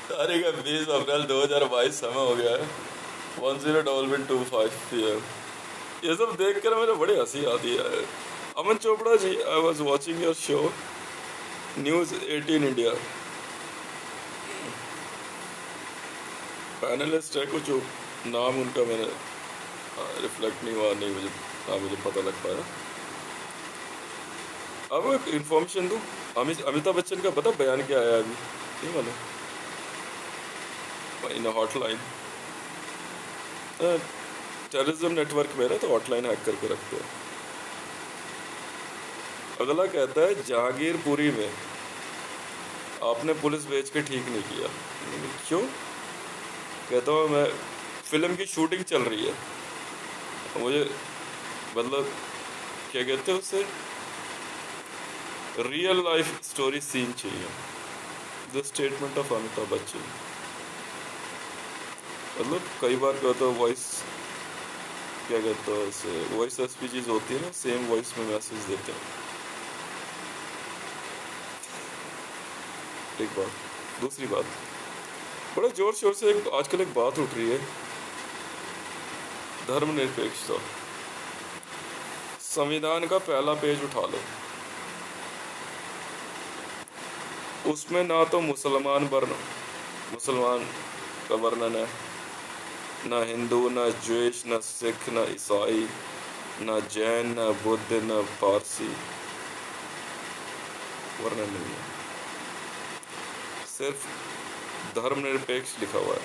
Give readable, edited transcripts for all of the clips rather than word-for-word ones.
तारीख है 20 अप्रैल 2022, समय हो गया है 10:25 PM। ये सब देख कर मुझे बड़ी हंसी आती है। Aman Chopra ji, I was watching your show News 18 India. Panelist है कुछ, नाम उनका मैंने रिफ्लेक्ट नहीं हुआ, नहीं मुझे मुझे पता लग पाया। अब एक इन्फॉर्मेशन दूँ, अमिताभ बच्चन का पता बयान क्या आया अभी, नहीं मालूम? इन हॉटलाइन, टेररिज्म नेटवर्क में ना, तो हॉटलाइन हैक करके रखते हैं। अगला कहता है जहांगीरपुरी में आपने पुलिस भेज के ठीक नहीं किया। क्यों? कहता हूँ मैं, फिल्म की शूटिंग चल रही है, मुझे मतलब क्या कहते हैं उसे, रियल लाइफ स्टोरी सीन चाहिए। The statement of Amitabh Bachchan. मतलब कई बार क्या होता है, वॉइस क्या कहते हैं उसे, वॉइस एसपीजीज होती है ना, सेम वॉइस में मैसेज देते हैं। एक बात, दूसरी बात, बड़े जोर शोर से आजकल एक बात उठ रही है, धर्मनिरपेक्षता। संविधान का पहला पेज उठा लो, उसमें ना तो मुसलमान का वर्णन है, ना हिंदू, ना ज्वेश, ना सिख, ना ईसाई, ना जैन, ना बुद्ध, ना पारसी, वर्णन नहीं है। सिर्फ धर्मनिरपेक्ष लिखा हुआ है।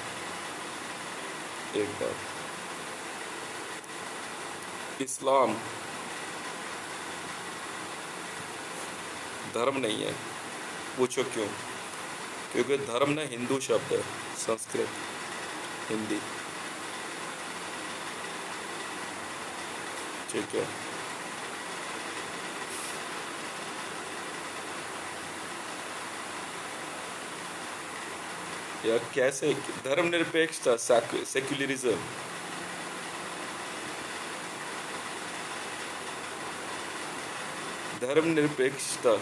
एक बात, इस्लाम धर्म नहीं है। पूछो क्यों? क्योंकि धर्म ना हिंदू शब्द है, संस्कृत, हिंदी, ठीक है। या कैसे धर्मनिरपेक्षता, सेक्युलरिज्म, धर्मनिरपेक्षता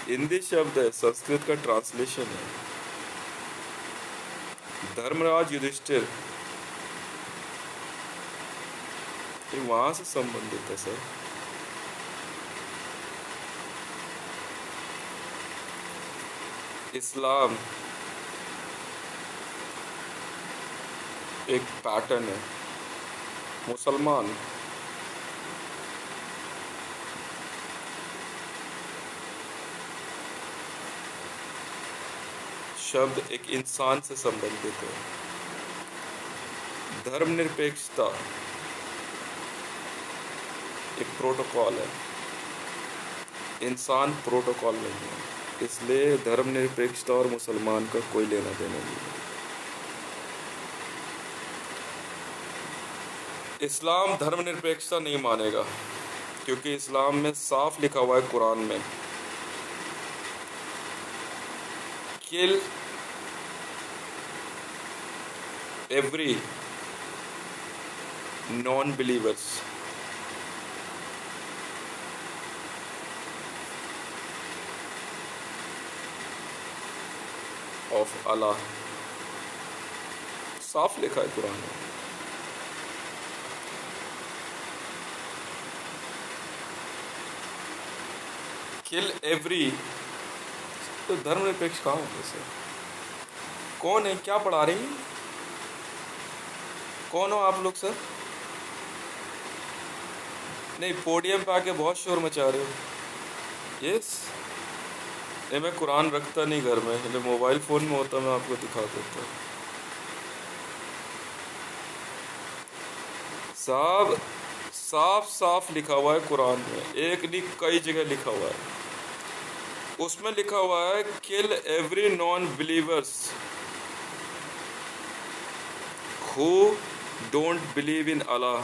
हिंदी शब्द है, संस्कृत का ट्रांसलेशन है। धर्मराज युधिष्ठिर, ये वहां से संबंधित है सर। इस्लाम एक पैटर्न है। मुसलमान शब्द एक इंसान से संबंधित है। धर्मनिरपेक्षता एक प्रोटोकॉल है, इंसान प्रोटोकॉल नहीं है, इसलिए धर्मनिरपेक्षता और मुसलमान का कोई लेना देना नहीं है। इस्लाम धर्मनिरपेक्षता नहीं मानेगा, क्योंकि इस्लाम में साफ लिखा हुआ है कुरान में, किल एवरी नॉन बिलीवर्स। ऑफ अल्लाह, साफ लिखा है कुरान में। किल एवरी, तो धर्मनिरपेक्ष कहाँ है सर? कौन है? क्या पढ़ा रही हैं? कौन हो आप लोग सर? नहीं, पोडियम पे आके बहुत शोर मचा रहे हो। यस, नहीं मैं कुरान रखता नहीं घर में, मतलब मोबाइल फ़ोन में होता, मैं आपको दिखा देता। साहब साफ साफ लिखा हुआ है कुरान में, एक नहीं कई जगह लिखा हुआ है। उसमें लिखा हुआ है kill every non believers who don't believe in Allah,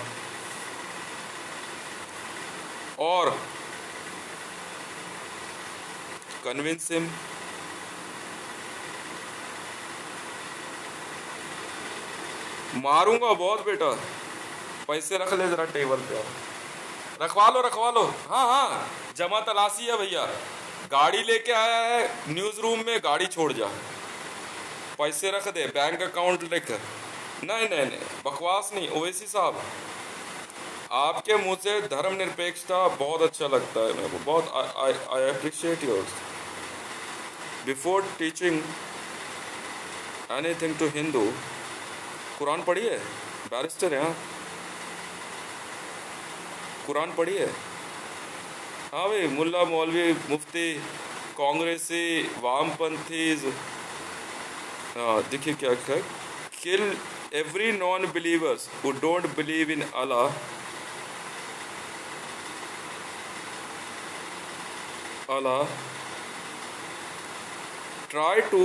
और कन्विंस हिम मारूंगा बहुत बेटा, पैसे रख ले जरा टेबल पे, रखवा लो रखवा लो। हाँ हाँ, जमा तलाशी है भैया, गाड़ी लेके आया है न्यूज रूम में, गाड़ी छोड़ जा, पैसे रख दे, बैंक अकाउंट लिख। नहीं नहीं नहीं, बकवास नहीं। ओवैसी साहब, आपके मुंह से धर्मनिरपेक्षता बहुत अच्छा लगता है मेरे को, बहुत। I appreciate yours. Before teaching anything to Hindu, कुरान पढ़िए, बैरिस्टर है। हाँ, कुरान पढ़िए। हाँ भाई, मुल्ला मौलवी मुफ्ती कांग्रेसी वामपंथी, हाँ देखिए क्या है, kill every non believers who don't believe in Allah, Allah try to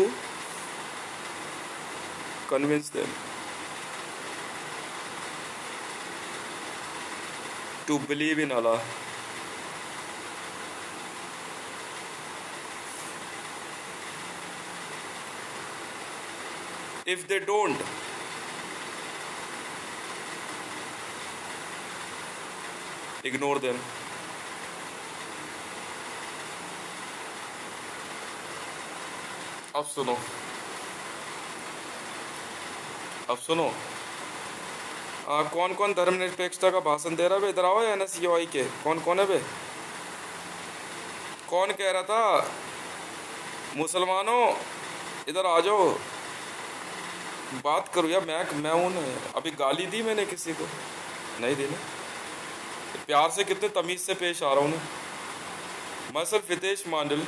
convince them to believe in Allah. If they don't, ignore them. अब सुनो, अब सुनो, कौन कौन धर्मनिरपेक्षता का भाषण दे रहा है? इधर आओ, NSUI के कौन कौन है बे? कौन कह रहा था मुसलमानों इधर आ जाओ, बात करो यार। मैं हूँ ना, अभी गाली दी मैंने किसी को? नहीं दी ना, प्यार से कितने तमीज से पेश आ रहा हूँ ना। मैं sir Hitesh Mandal,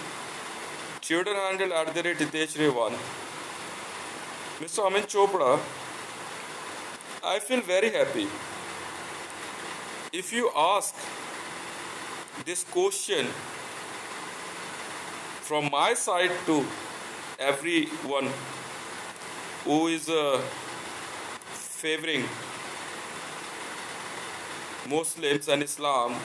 Twitter handle @HiteshRay1। Mister Amit Chopra, I feel very happy if you ask this question from my side to everyone who is favoring Muslims and Islam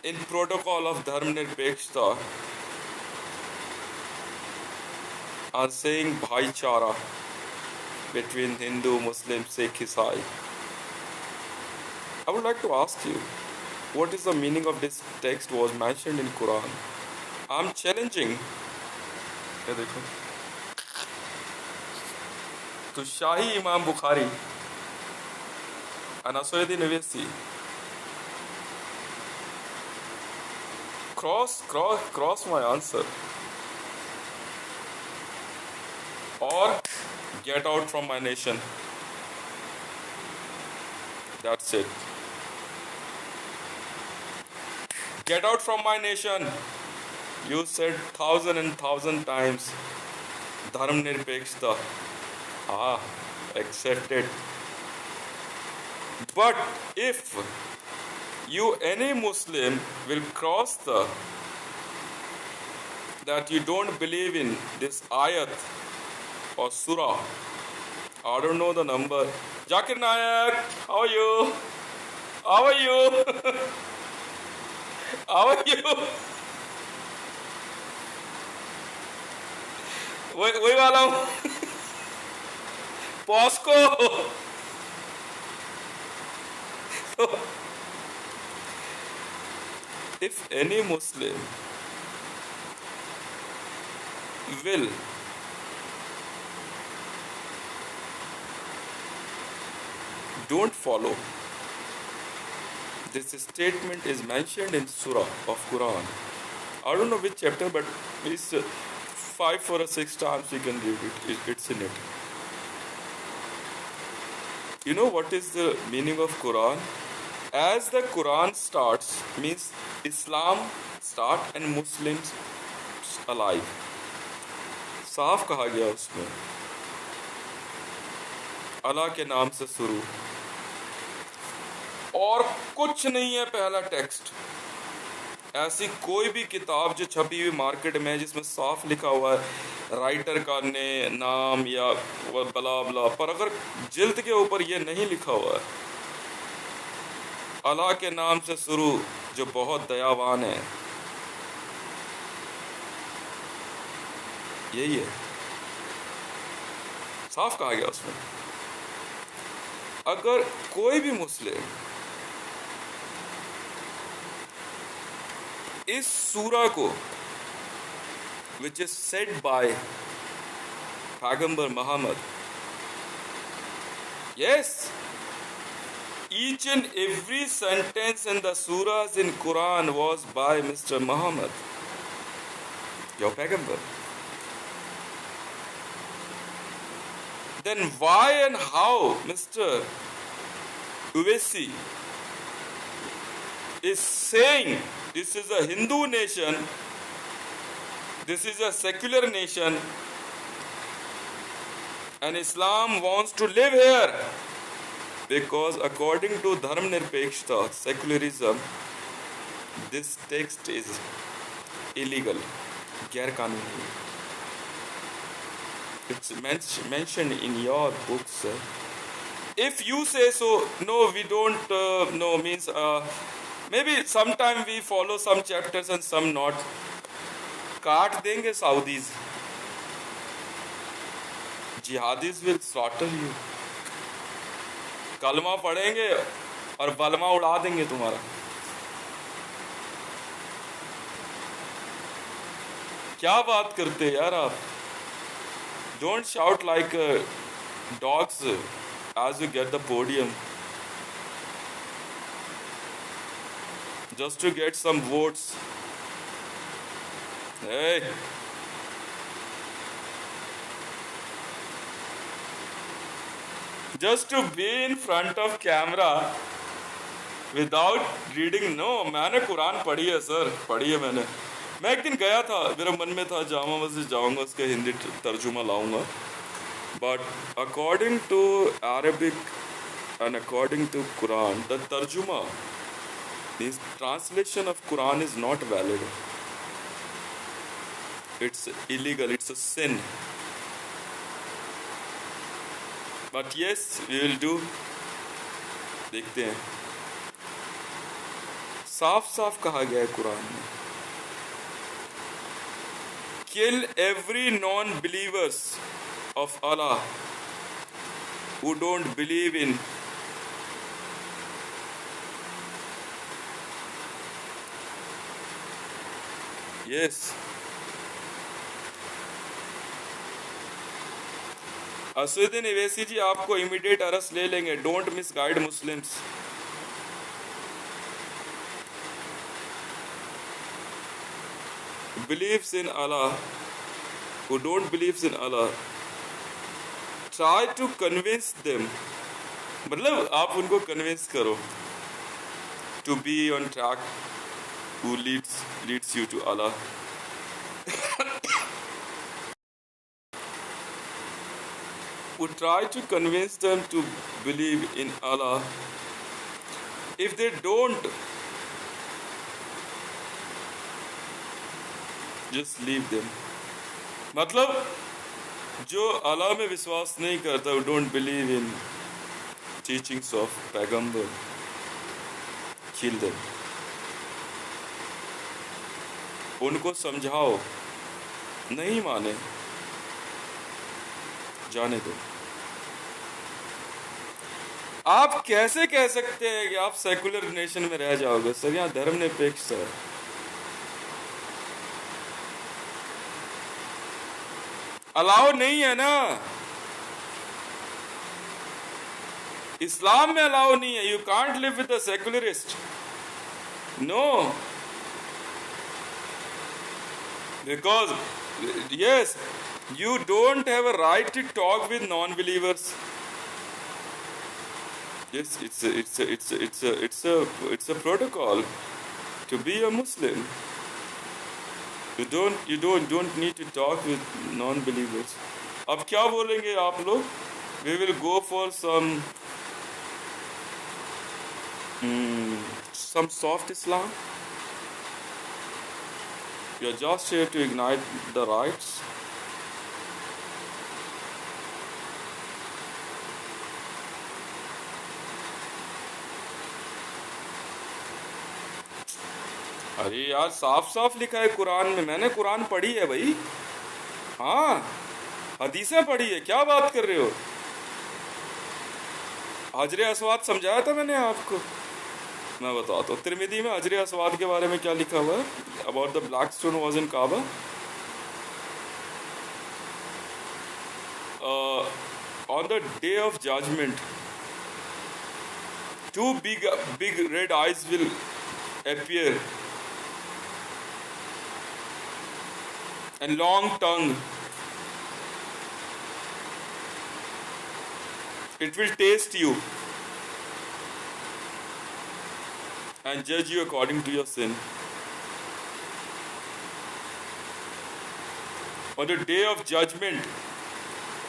in protocol of धर्मनिरपेक्षता are saying भाईचारा between Hindu, Muslim, Sikh, Isai. I would like to ask you, what is the meaning of this text was mentioned in Quran? I'm challenging. ये देखो, तो शाही इमाम Bukhari अनासुद्दीन Owaisi cross my answer or get out from my nation. That's it. Get out from my nation. You said 1,000 times धर्मनिरपेक्षता. Accept it. But if any Muslim will cross that you don't believe in this ayat or surah, I don't know the number. Zakir Nayak, how are you? How are you? How are you? वही वाला हूँ। POCSO. If any Muslim will don't follow this statement is mentioned in surah of Quran. I don't know which chapter, but it's 5 or 6 times you can read it. It's in it. You know what is the meaning of Quran? As the Quran starts, means Islam start and Muslims alive. साफ कहा गया उसमें, अल्लाह के नाम से शुरू, और कुछ नहीं है पहला टेक्स्ट। ऐसी कोई भी किताब जो छपी हुई मार्केट में है जिसमें साफ लिखा हुआ है राइटर का नाम या बला बला, पर अगर जिल्द के ऊपर ये नहीं लिखा हुआ है अल्लाह के नाम से शुरू जो बहुत दयावान है, यही है, साफ कहा गया उसमें। अगर कोई भी मुस्लिम इस सूरा को which is said by Pagambar Muhammad, yes, each and every sentence in the surahs in Quran was by Mr. Muhammad, your Pagambar. Then why and how Mr. Uwaisi is saying this is a Hindu nation, this is a secular nation, and Islam wants to live here? Because according to Dharm Nirpekshta, secularism, this text is illegal, गैर कानूनी. It's mentioned in your books. If you say so, no, we don't know, means maybe sometime we follow some chapters and some not. काट देंगे Saudis. Jihadis will slaughter you. कलमा पढ़ेंगे और बलमा उड़ा देंगे तुम्हारा. क्या बात करते यार आप? Don't shout like dogs as you get the podium just to get some votes. Hey, just to be in front of camera without reading. No, मैंने कुरान पढ़ी है सर, पढ़ी है मैंने. मैं एक दिन गया था, मेरे मन में था जामा मस्जिद जाऊंगा, उसका हिंदी तर्जुमा लाऊंगा. But according to Arabic and according to Quran, the tarjuma, this translation of Quran is not valid. It's illegal, it's a sin. But yes, we will do. देखते हैं. साफ साफ कहा गया है कुरान में, kill every non-believers of Allah who don't believe in yes. Asaduddin Owaisi जी आपको immediate arrest ले लेंगे. Don't misguide Muslims. Believes in Allah, who don't believes in Allah, try to convince them. मतलब आप उनको convince करो to be on track, who leads you to Allah. Who try to convince them to believe in Allah. If they don't, just leave them. मतलब जो अल्लाह में विश्वास नहीं करता, who don't believe in teachings of पैगंबर, kill them. उनको समझाओ, नहीं माने, जाने दो. आप कैसे कह सकते हैं कि आप सेकुलर नेशन में रह जाओगे? सर यहाँ धर्मनिरपेक्ष है. अलाउ नहीं है ना, इस्लाम में अलाउ नहीं है. You can't live with a secularist. No, because yes, you don't have a right to talk with non-believers. Yes, it's a protocol to be a Muslim. You don't need to talk with non-believers. अब क्या बोलेंगे आप लोग? We will go for some soft Islam. You are just here to ignite the rights. अरे यार, साफ साफ लिखा है कुरान में. मैंने कुरान पढ़ी है भाई. हाँ, हदीसें पढ़ी है, क्या बात कर रहे हो? हजरे अस्वाद समझाया था मैंने आपको। मैं बताता हूँ, तिरमिदी में हजरे अस्वाद के बारे में क्या लिखा हुआ है। About the black stone was in Kaaba, on the day of judgement two big red eyes will appear and long tongue. It will taste you and judge you according to your sin. On the day of judgment,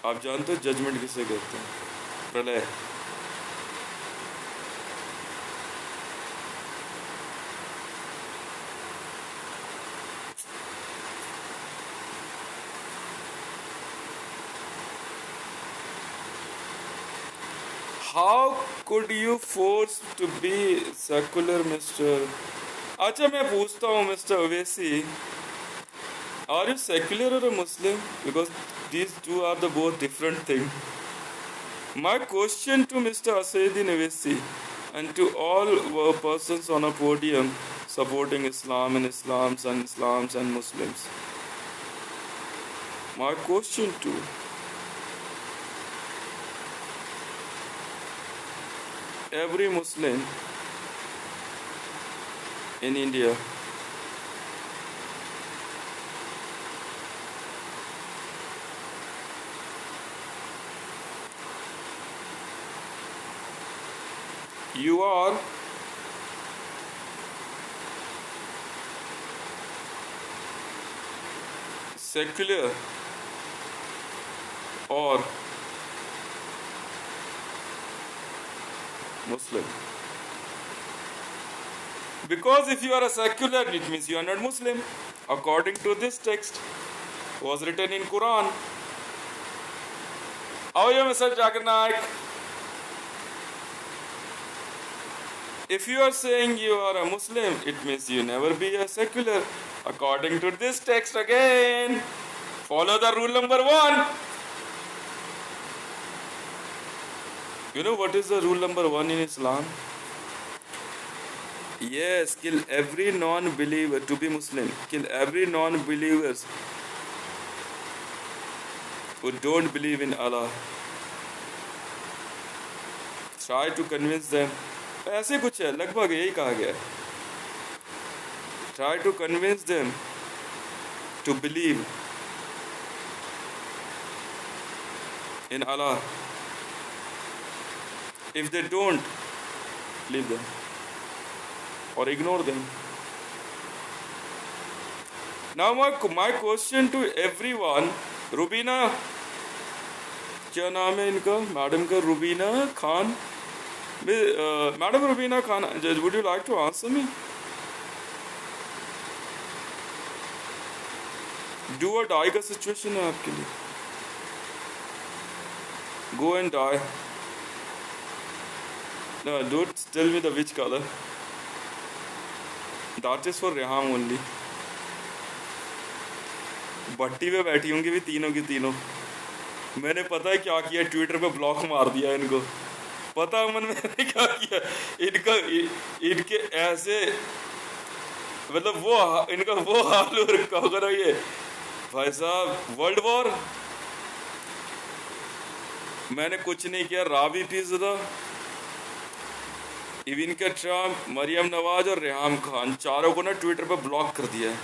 आप जानते हो judgement किसे कहते हैं? प्रलय। How could you force to be secular, Mr. अच्छा मैं पूछता हूँ mister Owaisi, are you secular or a Muslim? Because these two are the both different thing. My question to Mr. Asaduddin Owaisi and to all persons on a podium supporting Islam and Islams and Muslims. My question to every Muslim in India, you are secular or Muslim. Because if you are a secular, it means you are not Muslim. According to this text, was written in Quran. How are you, Mr. Zakir Naik? If you are saying you are a Muslim, it means you never be a secular. According to this text again, follow the rule number 1. You know what is the rule number 1 in Islam? Yes, kill every non-believer to be Muslim. Kill every non-believers who don't believe in Allah. Try to convince them. ऐसे कुछ है, लगभग यही कहा गया है. Try to convince them to believe in Allah. If they don't, leave them or ignore them. Now my question to everyone, Rubina, क्या नाम है इनका, मैडम का, Rubina Khan. Madam Rubina Khan, would you like to answer me? Do or die का situation है आपके लिए. Go and die. No, don't tell me the which color. That is for Reham only. भट्टी पे बैठी होंगी भी तीनों की तीनों. मैंने पता है क्या किया, ट्विटर पे ब्लॉक मार दिया इनको. पता मन मैंने क्या किया इनके ऐसे, मतलब वो इनका वो हाल हो ये भाई साहब, वर्ल्ड वॉर. मैंने कुछ नहीं किया, रावी पिज़्ज़ा, इविनका ट्रम्प, मरियम नवाज और रेहाम खान, चारों को ना ट्विटर पे ब्लॉक कर दिया है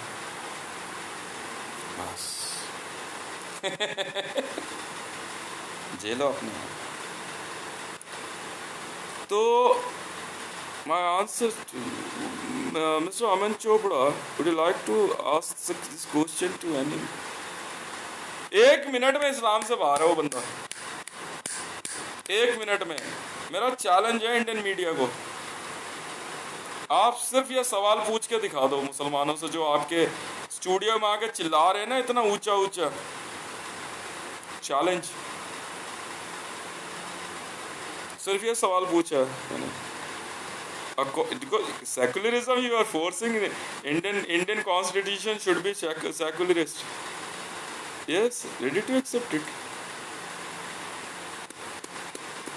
बस. जेलो अपने. तो my answer to Mr. Aman Chopra, would you like to ask this question to any? 1 minute में इस्लाम से बाहर है वो बंदा. 1 मिनट में. मेरा चैलेंज है इंडियन मीडिया को, आप सिर्फ ये सवाल पूछ के दिखा दो मुसलमानों से जो आपके स्टूडियो में आके चिल्ला रहे हैं ना इतना ऊंचा ऊंचा. चैलेंज, सिर्फ ये सवाल पूछा मैंने. Secularism, you are forcing Indian constitution should be secularist. Yes, ready to accept it.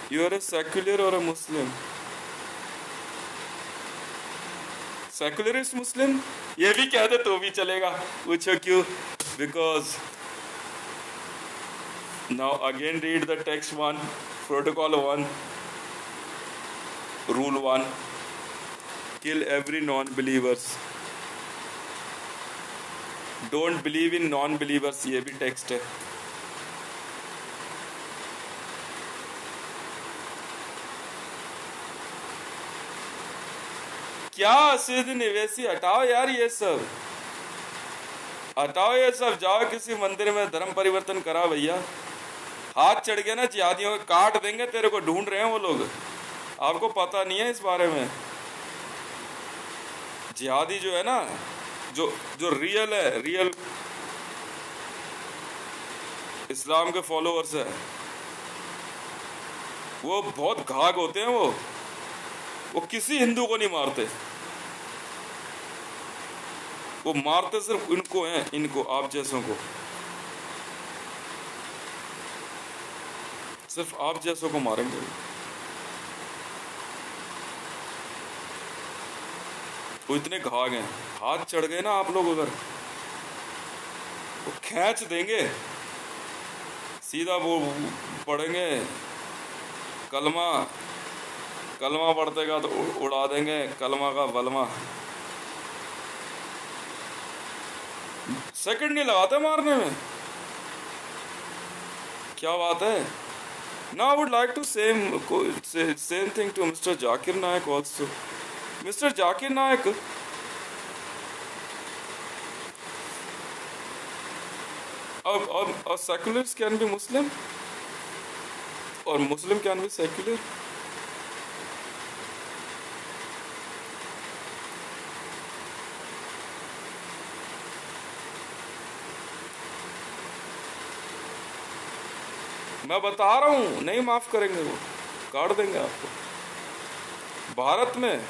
You are a secular or a Muslim? Secularist Muslim? ये भी कह दे तो भी चलेगा. पूछो क्यों? Because now again read the text 1, protocol 1, rule 1. Kill every non-believers. Don't believe in non-believers. ये भी text है. क्या असदुद्दीन ओवैसी, हटाओ यार ये सब, हटाओ ये सब. जाओ किसी मंदिर में धर्म परिवर्तन करा भैया. हाथ चढ़ गया ना जिहादियों, काट देंगे तेरे को. ढूंढ रहे हैं वो लोग, आपको पता नहीं है इस बारे में. जिहादी जो है ना, जो जो रियल है, रियल इस्लाम के फॉलोअर्स है, वो बहुत घाघ होते हैं. वो किसी हिंदू को नहीं मारते. वो मारते सिर्फ इनको हैं, इनको, आप जैसों को. सिर्फ आप जैसों को मारेंगे. वो इतने घाघ हैं. हाथ चढ़ गए ना आप लोग उधर, वो खींच देंगे. सीधा वो पढ़ेंगे कलमा, कलमा पढ़तेगा तो उड़ा देंगे कलमा का बलमा. सेकंड नहीं लगाते मारने में. क्या बात है. Now I would like to say same thing to Mr. Zakir Naik also. Mr. Zakir Naik, a secularist can be Muslim or Muslim can be secular. मैं बता रहा हूं, नहीं माफ करेंगे, वो काट देंगे आपको. भारत में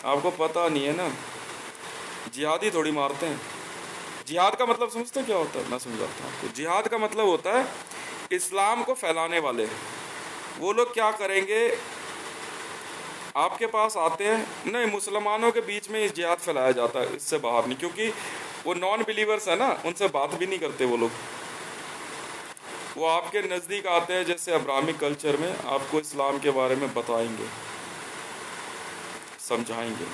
आपको पता नहीं है ना, जिहादी थोड़ी मारते हैं. जिहाद का मतलब समझते हैं क्या होता है? मैं समझाता हूँ आपको. जिहाद का मतलब होता है इस्लाम को फैलाने वाले. वो लोग क्या करेंगे, आपके पास आते हैं, नहीं मुसलमानों के बीच में जिहाद फैलाया जाता है, इससे बाहर नहीं. क्योंकि वो नॉन बिलीवर्स है ना, उनसे बात भी नहीं करते वो लोग. वो आपके नज़दीक आते हैं, जैसे अब्राहमिक कल्चर में आपको इस्लाम के बारे में बताएंगे, समझाएंगे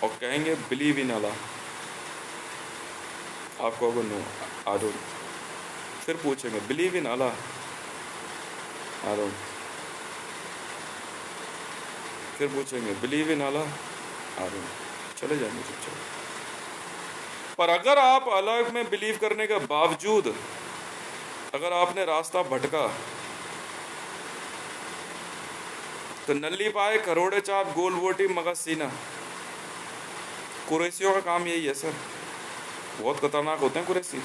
और कहेंगे बिलीव इन अल्लाह. आप कहोगे नो आई डोंट. फिर पूछेंगे believe in Allah, I don't. फिर पूछेंगे believe in Allah, I don't. चले जाएंगे चुपचाप. पर अगर आप अल्लाह में बिलीव करने के बावजूद अगर आपने रास्ता भटका, तो नल्ली पाए करोड़े चाप गोल वोटी मगज सीना. कुरैशियों का काम यही है सर. बहुत खतरनाक होते हैं कुरैशी.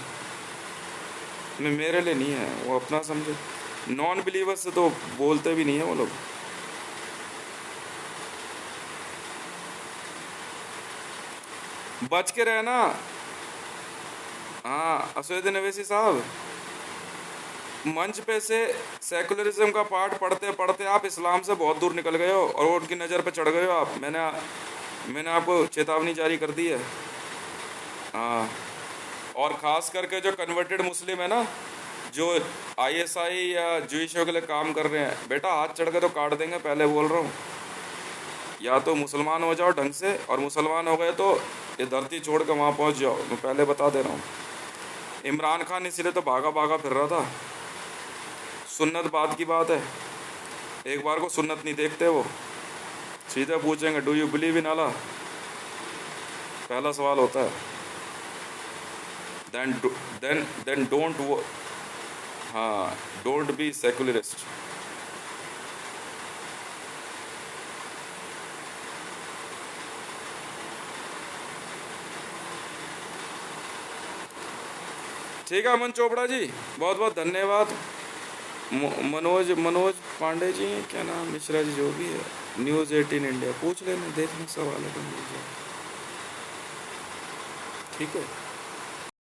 मेरे लिए नहीं है, वो अपना समझे. नॉन बिलीवर्स से तो बोलते भी नहीं है वो लोग. बच के रहना. हाँ असदुद्दीन ओवैसी साहब, मंच पे से सेकुलरिज्म का पाठ पढ़ते पढ़ते आप इस्लाम से बहुत दूर निकल गए हो और उनकी नज़र पे चढ़ गए हो आप. मैंने आपको चेतावनी जारी कर दी है. हाँ, और ख़ास करके जो कन्वर्टेड मुस्लिम है ना, जो ISI या जूइशों के लिए काम कर रहे हैं, बेटा हाथ चढ़ के तो काट देंगे. पहले बोल रहा हूँ, या तो मुसलमान हो जाओ ढंग से, और मुसलमान हो गए तो ये धरती छोड़ कर वहाँ पहुँच जाओ. मैं पहले बता दे रहा हूँ. इमरान खान इसलिए तो भागा भागा फिर रहा था. सुन्नत बात की बात है, एक बार को सुन्नत नहीं देखते. वो सीधे पूछेंगे डू यू बिलीव इन अल्लाह. पहला सवाल होता है. देन डोंट वो, हाँ, डोंट बी सेकुलरिस्ट. ठीक है अमन चोपड़ा जी, बहुत बहुत धन्यवाद. मनोज पांडे जी, क्या नाम, मिश्रा जी, जो भी है, न्यूज़ 18 इंडिया, पूछ लेना, देखना सवाल है. ठीक है.